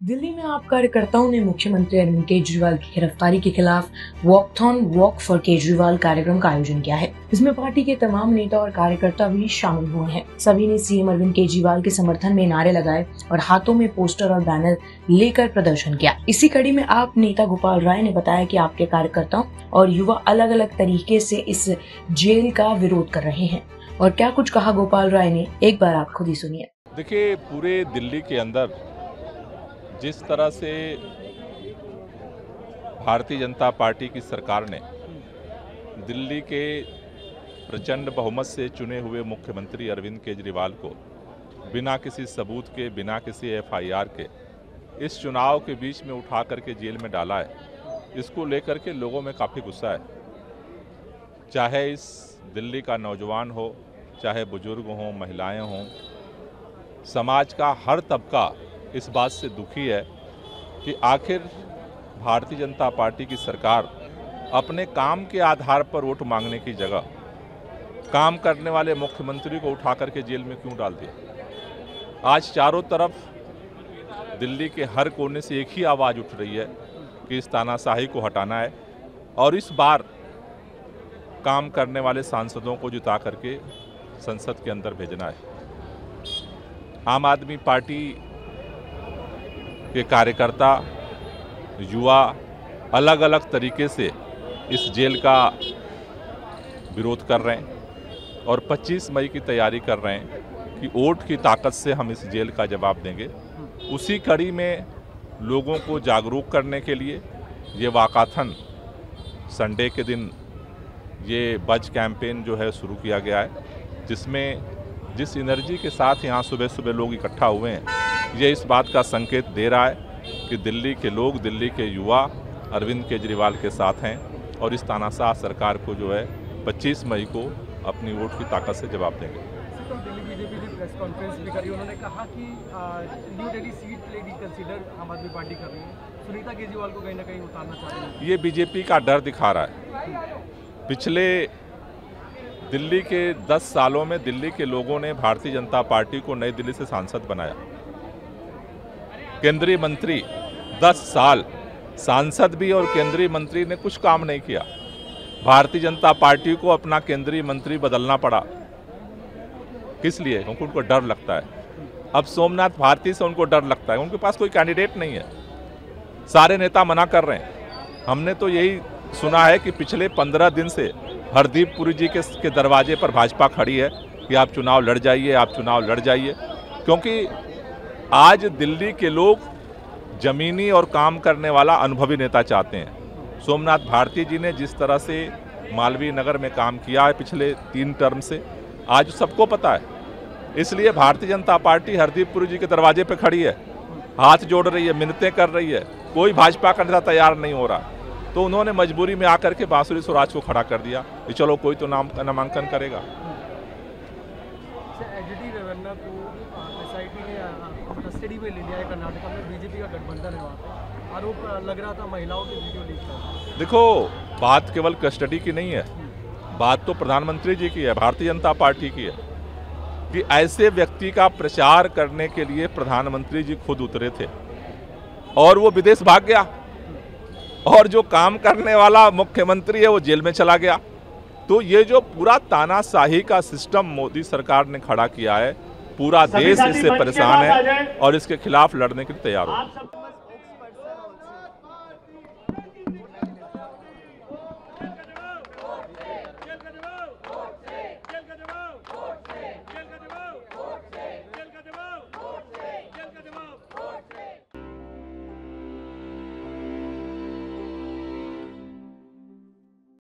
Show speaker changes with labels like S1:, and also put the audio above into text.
S1: दिल्ली में आप कार्यकर्ताओं ने मुख्यमंत्री अरविंद केजरीवाल की गिरफ्तारी के खिलाफ वॉकथॉन वॉक फॉर केजरीवाल कार्यक्रम का आयोजन किया है। इसमें पार्टी के तमाम नेता और कार्यकर्ता भी शामिल हुए हैं। सभी ने सीएम अरविंद केजरीवाल के समर्थन में नारे लगाए और हाथों में पोस्टर और बैनर लेकर प्रदर्शन किया। इसी कड़ी में आप नेता गोपाल राय ने बताया कि आपके कार्यकर्ताओं और युवा अलग अलग तरीके से इस जेल का विरोध कर रहे हैं। और क्या कुछ कहा गोपाल राय ने, एक बार आप खुद ही सुनिए।
S2: देखिए, पूरे दिल्ली के अंदर जिस तरह से भारतीय जनता पार्टी की सरकार ने दिल्ली के प्रचंड बहुमत से चुने हुए मुख्यमंत्री अरविंद केजरीवाल को बिना किसी सबूत के, बिना किसी एफआईआर के इस चुनाव के बीच में उठा करके जेल में डाला है, इसको लेकर के लोगों में काफ़ी गुस्सा है। चाहे इस दिल्ली का नौजवान हो, चाहे बुजुर्ग हों, महिलाएं हों, समाज का हर तबका इस बात से दुखी है कि आखिर भारतीय जनता पार्टी की सरकार अपने काम के आधार पर वोट मांगने की जगह काम करने वाले मुख्यमंत्री को उठा करके जेल में क्यों डाल दिया। आज चारों तरफ दिल्ली के हर कोने से एक ही आवाज़ उठ रही है कि इस तानाशाही को हटाना है और इस बार काम करने वाले सांसदों को जिता करके संसद के अंदर भेजना है। आम आदमी पार्टी के कार्यकर्ता, युवा अलग अलग तरीके से इस जेल का विरोध कर रहे हैं और 25 मई की तैयारी कर रहे हैं कि वोट की ताकत से हम इस जेल का जवाब देंगे। उसी कड़ी में लोगों को जागरूक करने के लिए ये वाकाथन संडे के दिन ये बज कैंपेन जो है शुरू किया गया है, जिसमें जिस एनर्जी के साथ यहाँ सुबह सुबह लोग इकट्ठा हुए हैं, ये इस बात का संकेत दे रहा है कि दिल्ली के लोग, दिल्ली के युवा अरविंद केजरीवाल के साथ हैं और इस तानाशाह सरकार को जो है 25 मई को अपनी वोट की ताकत से जवाब देंगे।
S3: तो दिल्ली बीजेपी ने प्रेस कॉन्फ्रेंस भी करी, उन्होंने कहा कि न्यू दिल्ली सीट के लिए रिकंसीडर आम आदमी पार्टी कर रही है, सुनीता केजरीवाल को कहीं ना कहीं उतारना चाह रही है।
S2: ये बीजेपी का डर दिखा रहा है। पिछले दिल्ली के 10 सालों में दिल्ली के लोगों ने भारतीय जनता पार्टी को नई दिल्ली से सांसद बनाया। केंद्रीय मंत्री 10 साल सांसद भी और केंद्रीय मंत्री ने कुछ काम नहीं किया। भारतीय जनता पार्टी को अपना केंद्रीय मंत्री बदलना पड़ा। किस लिए? क्योंकि उनको डर लगता है। अब सोमनाथ भारती से उनको डर लगता है, उनके पास कोई कैंडिडेट नहीं है। सारे नेता मना कर रहे हैं। हमने तो यही सुना है कि पिछले 15 दिन से हरदीप पुरी जी के दरवाजे पर भाजपा खड़ी है कि आप चुनाव लड़ जाइए, आप चुनाव लड़ जाइए, क्योंकि आज दिल्ली के लोग जमीनी और काम करने वाला अनुभवी नेता चाहते हैं। सोमनाथ भारती जी ने जिस तरह से मालवीय नगर में काम किया है पिछले 3 टर्म से, आज सबको पता है। इसलिए भारतीय जनता पार्टी हरदीप पुरी जी के दरवाजे पर खड़ी है, हाथ जोड़ रही है, मिन्नतें कर रही है। कोई भाजपा का नेता तैयार नहीं हो रहा, तो उन्होंने मजबूरी में आकर के बांसुरी स्वराज को खड़ा कर दिया कि चलो कोई तो नामांकन करेगा।
S3: कस्टडी में ले लिया है कर्नाटक में, बीजेपी का गठबंधन है, वहाँ पे आरोप लग रहा था महिलाओं की वीडियो लीक था।
S2: देखो, बात केवल कस्टडी की नहीं है, बात तो प्रधानमंत्री जी की है, भारतीय जनता पार्टी की है कि ऐसे व्यक्ति का प्रचार करने के लिए प्रधानमंत्री जी खुद उतरे थे और वो विदेश भाग गया और जो काम करने वाला मुख्यमंत्री है वो जेल में चला गया। तो ये जो पूरा तानाशाही का सिस्टम मोदी सरकार ने खड़ा किया है, पूरा देश इससे परेशान है और इसके खिलाफ लड़ने के लिए तैयार हो।